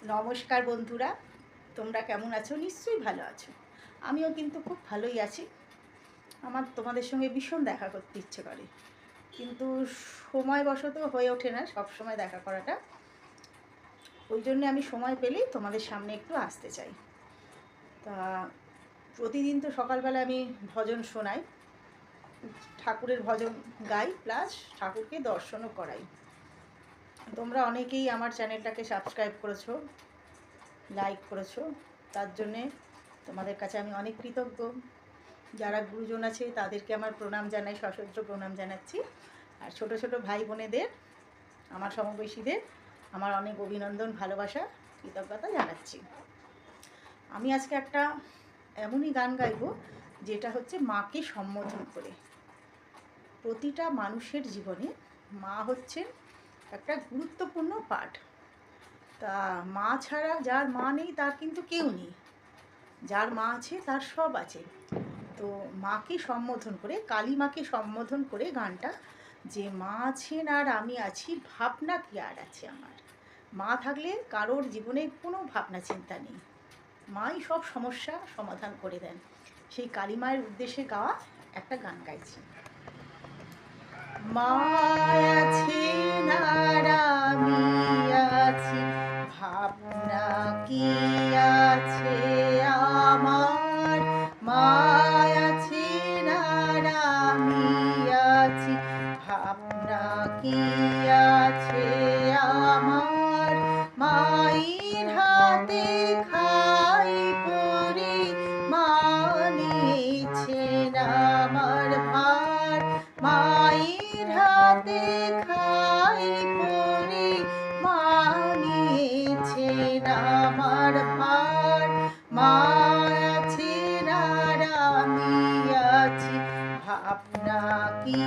নমস্কার বন্ধুরা, তোমরা কেমন আছো? নিশ্চয়ই ভালো আছো। আমিও কিন্তু খুব ভালোই আছি। আমার তোমাদের সঙ্গে ভীষণ দেখা করতে ইচ্ছে করে, কিন্তু সময়বশত হয়ে ওঠে না সব সময় দেখা করাটা। ওই জন্যে আমি সময় পেলেই তোমাদের সামনে একটু আসতে চাই। তা প্রতিদিন তো সকালবেলা আমি ভজন শোনাই, ঠাকুরের ভজন গাই, প্লাস ঠাকুরকে দর্শনও করাই। তোমরা অনেকেই আমার চ্যানেলটাকে সাবস্ক্রাইব করেছো, লাইক করেছো, তার জন্যে তোমাদের কাছে আমি অনেক কৃতজ্ঞ। যারা গুরুজন আছে তাদেরকে আমার প্রণাম জানাই, সশস্ত্র প্রণাম জানাচ্ছি। আর ছোট ছোট ভাই বোনেদের, আমার সমবয়সীদের আমার অনেক অভিনন্দন, ভালোবাসা, কৃতজ্ঞতা জানাচ্ছি। আমি আজকে একটা এমনই গান গাইব যেটা হচ্ছে মাকে সম্বোধন করে। প্রতিটা মানুষের জীবনে মা হচ্ছে একটা গুরুত্বপূর্ণ পার্ট। তা মা ছাড়া, যার মা নেই তার কিন্তু কেউ নেই, যার মা আছে তার সব আছে। তো মাকে সম্বোধন করে, কালী মাকে সম্বোধন করে গানটা, যে মা আছেন আর আমি আছি, ভাবনা কি আর আছে আমার। মা থাকলে কারোর জীবনে কোনো ভাবনা চিন্তা নেই, মাই সব সমস্যা সমাধান করে দেন। সেই কালী মায়ের উদ্দেশ্যে গাওয়া একটা গান গাইছি। মা আছেন আর আমি আছি, ভাবনা কি আছে আমার। মা আছেন আর আমি আছি, ভাবনা কি আছে আমার। মায়ের হাতে খাই পরি, মা নিয়েছেন আমার ভার। মায়ের হাতে খাই পরি, মা নিয়েছেন আমার ভার। মা আছেন আর আমি আছি, ভাবনা কি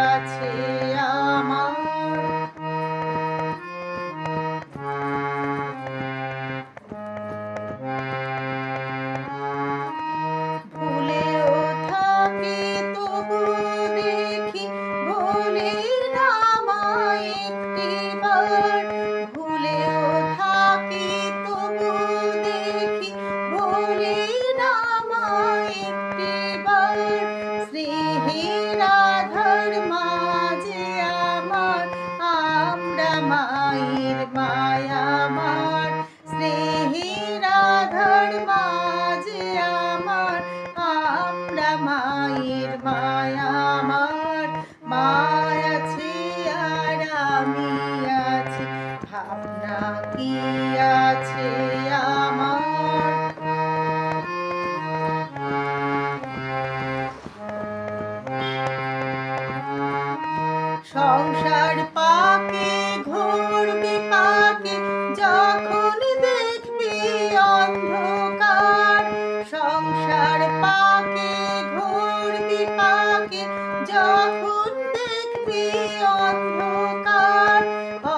আছে আমার। ভুলেও থাকি তবু দেখি, ভুলি না আমায় একটিবার। ভুলেও থাকি তবু দেখি, ভুলি না আমায় একটিবার। স্নেহের আধার মাঝে আমার, আমরা মায়ের মায়া আমার। স্নেহের আধার মাঝে আমার, আমরা মায়ের মায়া আমার। মা আছে আর আমি আছি, ভাবনা কি আছে আমার। সংসার পাকে ঘুরবি পাকে, যখন দেখবি অন্ধকার। সংসার পাকে ঘুরবি পাকে, যখন দেখবি অন্ধকার।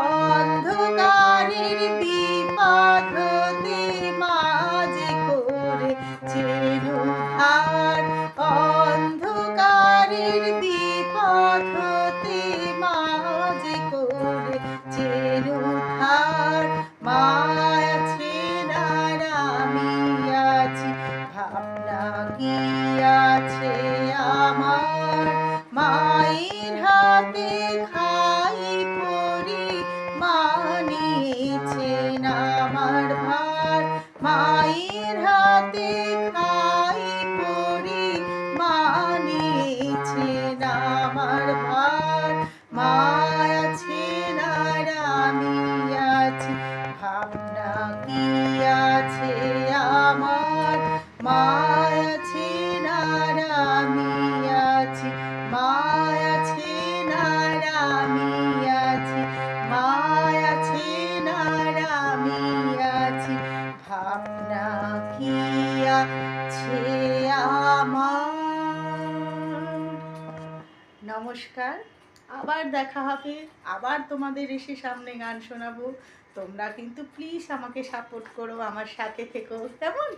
অন্ধকারের বিপদ হতে মাঝে করেছেন উদ্ধার। অন্ধকারের বিপদ হতে মাঝে করেছেন উদ্ধার। মা আছেন আর আমি আছি, ভাবনা কি আছে আমার। মায়ের হাতে খাই পরি, মা নিয়েছেন আমার ভার। মায়ের হাতে খাই পরি, মা নিয়েছেন আমার ভার। মা আছেন আর আমি আছি, ভাবনা কি আছে আমার। মা আছেন আর আমি আছি, মা আছেন আর আমি আছি, মা আছেন আর আমি আছি, ভাবনা কি আছে আমার। নমস্কার, আবার দেখা হবে, আবার তোমাদের এসে সামনে গান শোনাবো। তোমরা কিন্তু প্লিজ আমাকে সাপোর্ট করো, আমার সাথে থেকো, কেমন?